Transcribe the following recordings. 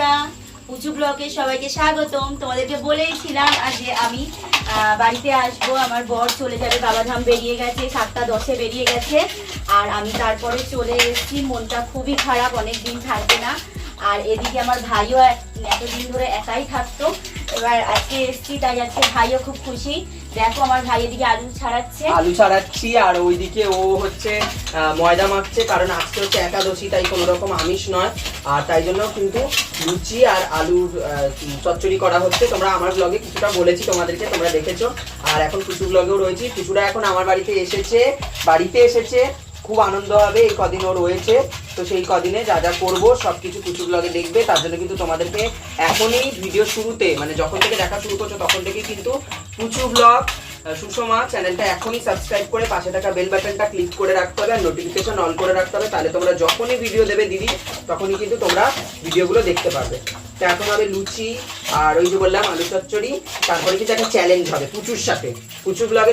বন্ধুরা, পুচু ব্লগে সবাইকে স্বাগতম। তোমাদেরকে বলেইছিলাম যে আমি বাড়িতে আসবো। আমার বর চলে যাবে, বাবাধাম বেরিয়ে গেছে, 7:10 বেরিয়ে গেছে। আর আমি তারপরে চলে এসেছি। মনটা খুবই খারাপ, অনেক দিন থাকবে না। আর এদিকে আমার ভাইও এতদিন ধরে একাই থাকতো, এবার আজকে এসেছি, তাই আজকে ভাইও খুব খুশি। দেখো আমার ভাই এদিকে আলু ছাড়াচ্ছি আর ওইদিকে ও হচ্ছে ময়দা মাখছে, কারণ আজকে হচ্ছে একাদশী, তাই কোনো রকম আমিষ নয়। আর তাই জন্য কিন্তু লুচি আর আলুর চচ্চড়ি করা হচ্ছে। তোমরা আমার ব্লগে কিছুটা বলেছি তোমাদেরকে, তোমরা দেখেছো। আর এখন কুচু ব্লগেও রয়েছি। কুচুরা এখন আমার বাড়িতে এসেছে। খুব আনন্দ হবে এই কদিন ও রয়েছে। তো সেই কদিনে যা যা করবো সবকিছু কুচু ব্লগে দেখবে। তার জন্য কিন্তু তোমাদেরকে এখনই ভিডিও শুরুতে, মানে যখন থেকে দেখা শুরু করছো তখন থেকে কিন্তু কুচু ব্লগ সুষমা চ্যানেলটা এখনই সাবস্ক্রাইব করে পাশে থাকা বেল বাটনটা ক্লিক করে রাখতে হবে আর নোটিফিকেশন অন করে রাখতে হবে। তাহলে তোমরা যখনই ভিডিও দেবে দিদি, তখনই কিন্তু তোমরা ভিডিওগুলো দেখতে পারবে। তো এখন হবে লুচি আর ওই যে বললাম আলু চচ্চড়ি। তারপরে কিন্তু একটা চ্যালেঞ্জ হবে পুচুর সাথে,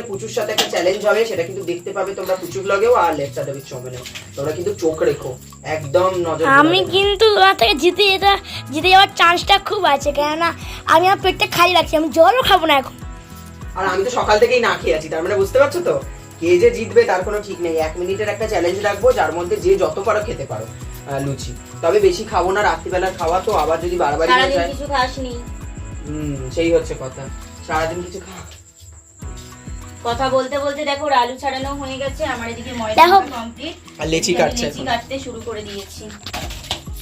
পুচুর সাথে একটা চ্যালেঞ্জ হবে, সেটা কিন্তু দেখতে পাবে তোমরা পুচু ব্লগেও আর লেফটা দেবীর চমেনেও। তোমরা কিন্তু চোখ রেখো, একদম নজর। আমি কিন্তু তোমার থেকে জিতে যাওয়ার চান্সটা খুব আছে, কেননা আমি আমার পেটটা খালি রাখছি, আমি জলও খাবো না এখন। আর আমি তো সকাল থেকেই না খেয়ে আছি, তার মানে বুঝতে পারছো তো কে যে জিতবে তার কোনো ঠিক নেই। 1 মিনিটের একটা চ্যালেঞ্জ রাখবো, যার মধ্যে যে যত পারো খেতে পারো লুচি। তবে বেশি খাবো না, রাত্রিবেলার খাওয়া তো, আবার যদি বারবারই হয়ে যায়। কিছু খাসনি। সেই হচ্ছে কথা, সারাদিন কিছু কথা বলতে বলতে দেখো আলু ছাড়ানো হয়ে গেছে, আমার এদিকে ময়দা কমপ্লিট আর লেচি কাটতে শুরু করে দিয়েছি।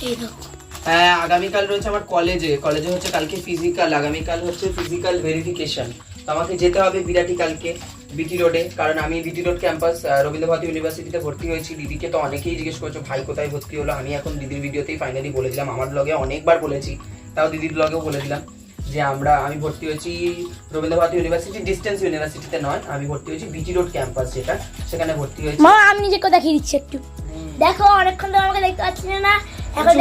এই দেখো, হ্যাঁ, আগামীকাল রয়েছে আমার কলেজে হচ্ছে কালকে ফিজিক্যাল, আগামীকাল হচ্ছে ফিজিক্যাল ভেরিফিকেশন। তো আমাকে যেতে হবে বিরাটি কালকে বিটি রোডে, কারণ আমি বিটি রোড ক্যাম্পাস রবীন্দ্রভারতী ইউনিভার্সিটিতে ভর্তি হয়েছি। দিদিকে তো অনেকেই জিজ্ঞেস করছো ভাই কোথায় ভর্তি হলো। আমি এখন দিদির ভিডিওতেই ফাইনালি বলে দিলাম, আমার ব্লগে অনেকবার বলেছি, তাও দিদির ব্লগেও বলে দিলাম যে আমি ভর্তি হয়েছি রবীন্দ্রভারতী ইউনিভার্সিটি, ডিস্টেন্স ইউনিভার্সিটিতে নয়, আমি ভর্তি হয়েছি বিটি রোড ক্যাম্পাস, যেটা সেখানে ভর্তি হয়েছি। মা আমি নিজেকে দেখিয়ে দিচ্ছি একটু, দেখো অনেকক্ষণ ধরে আমাকে দেখতে পাচ্ছি না, এখন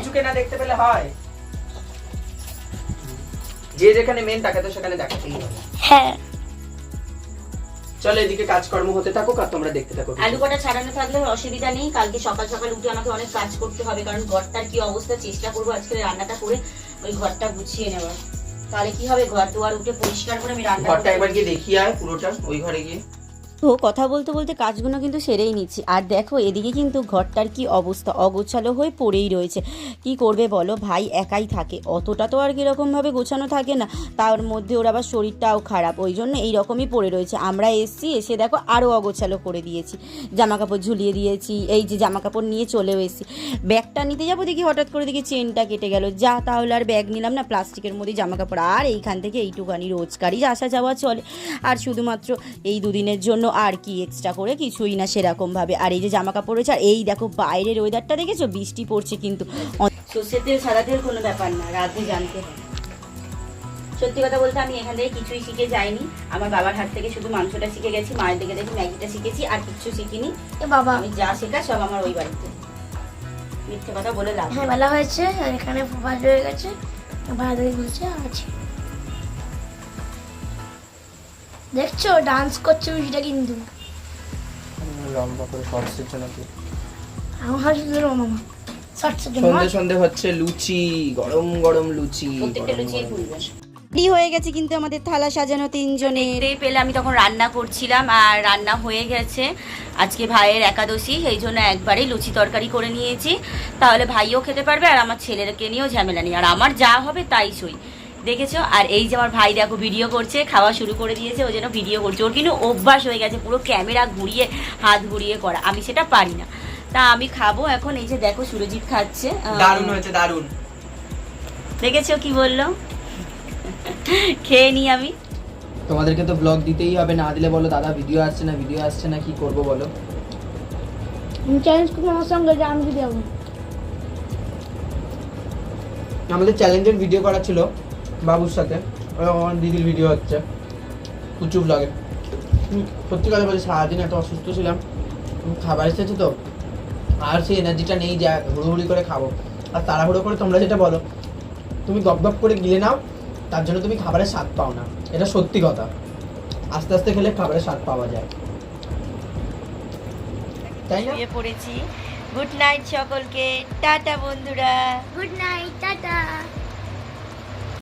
কিছুকে না দেখতে পেলে হয়, যে যেখানে মেন তাকে তো সেখানে দেখাতেই হবে। হ্যাঁ চলো এদিকে কাজকর্ম হতে থাকুক আর তোমরা দেখতে থাকো। আলু কটা ছাড়ানো থাকলে অসুবিধা নেই, কালকে সকাল সকাল উঠে আমাকে অনেক কাজ করতে হবে, কারণ ঘরটার কি অবস্থা, চেষ্টা করবো আজকে রান্নাটা করে ওই ঘরটা গুছিয়ে নেওয়ার। তাহলে কি হবে, ঘর দুয়ার উঠে পরিষ্কার করে আমি ঘরটা একবার গিয়ে দেখিয়ে আয় পুরোটা, ওই ঘরে গিয়ে। তো কথা বলতে বলতে কাজগুলো কিন্তু সেরেই নিচ্ছি। আর দেখো এদিকে কিন্তু ঘরটার কি অবস্থা, অগোছালো হয়ে পড়েই রয়েছে। কি করবে বলো, ভাই একাই থাকে, অতটা তো আর কীরকমভাবে গোছানো থাকে না, তার মধ্যে ওর আবার শরীরটাও খারাপ, ওই জন্য এইরকমই পড়ে রয়েছে। আমরা এসে দেখো আরও অগোছালো করে দিয়েছি, জামাকাপড় ঝুলিয়ে দিয়েছি, এই যে জামাকাপড় নিয়ে চলেও এসেছি। ব্যাগটা নিতে যাবো, দেখি হঠাৎ করে দেখি চেনটা কেটে গেল, যা তাহলে আর ব্যাগ নিলাম না, প্লাস্টিকের মধ্যে জামাকাপড়। আর এইখান থেকে এইটুখানি রোজকারই আসা যাওয়া চলে, আর শুধুমাত্র এই দুদিনের জন্য আর কি এক্সট্রা করে কিছুই না সেরকমভাবে। আর এই যে জামা কাপড় রয়েছে, আর এই দেখো বাইরের ওয়েদারটা দেখেছো, বৃষ্টি পড়ছে কিন্তু। সর্ষের তেল সাদা তেল কোনো ব্যাপার না, রাতে জানতে হবে। সত্যি কথা বলতে আমি এখান থেকে কিছুই শিখে যাইনি, আমার বাবার হাত থেকে শুধু মাংসটা শিখে গেছি, মায়ের দিকে দেখে ম্যাগিটা শিখেছি, আর কিচ্ছু শিখিনি। বাবা আমি যা শেখা সব আমার ওই বাড়িতে, মিথ্যে কথা বলে লাভ। হ্যাঁ বেলা হয়েছে, আর এখানে ভাজ হয়ে গেছে, ভাজ হয়ে বলছে আছে, দেখছো ডান্স করছে বুঝিটা, কিন্তু লম্বা করে শর্টসের জন্য কি আমার হাসিল মামা শর্টসের জন্য। সন্ধে হচ্ছে লুচি, গরম গরম লুচি, প্রত্যেকটা লুচিই ফুলবে। রেডি হয়ে গেছে কিন্তু আমাদের থালা সাজানো তিনজনে। দেখতেই পেলে আমি তখন রান্না করছিলাম, আর রান্না হয়ে গেছে। আজকে ভাইয়ের একাদশী, সেই জন্য একবারেই লুচি তরকারি করে নিয়েছি, তাহলে ভাইও খেতে পারবে আর আমার ছেলেকে নিয়েও ঝামেলা নেই, আর আমার যা হবে তাই সই, দেখেছো। আর এই যে আমার ভাই দেখো ভিডিও করছে, খাওয়া শুরু করে দিয়েছে, ও যেন ভিডিও করছে, ওর কিন্তু অভ্যাস হয়ে গেছে পুরো ক্যামেরা ঘুরিয়ে হাত ঘুরিয়ে করা, আমি সেটা পারি না। তা আমি খাবো এখন, এই যে দেখো সুরজিৎ খাচ্ছে, দারুণ হয়েছে, দারুণ। দেখেছো কি বললো, খেয়ে নি আমি। তোমাদেরকে তো ব্লগ দিতেই হবে, না দিলে বলো দাদা ভিডিও আসছে না কি করব বলো। চ্যালেঞ্জ করবো আমার সঙ্গে, যে আমি যদি যাবো। আমাদের চ্যালেঞ্জের ভিডিও করা ছিল বাবুর সাথে, আমার দিদির ভিডিও হচ্ছে কুচু ব্লগে। সত্যি কথা বলছি, সারাদিন এত অসুস্থ ছিলাম, খাবার এসেছে তো আর সেই এনার্জিটা নেই যে হুড়োহুড়ি করে খাবো। আর তাড়াহুড়ো করে তোমরা যেটা বলো, তুমি গপ গপ করে গিলে নাও, তার জন্য তুমি খাবারের স্বাদ পাও না, এটা সত্যি কথা। আস্তে আস্তে খেলে খাবারের স্বাদ পাওয়া যায়, তাই না? শুয়ে পড়েছি, গুড নাইট সকলকে, টাটা বন্ধুরা। Good night, tata.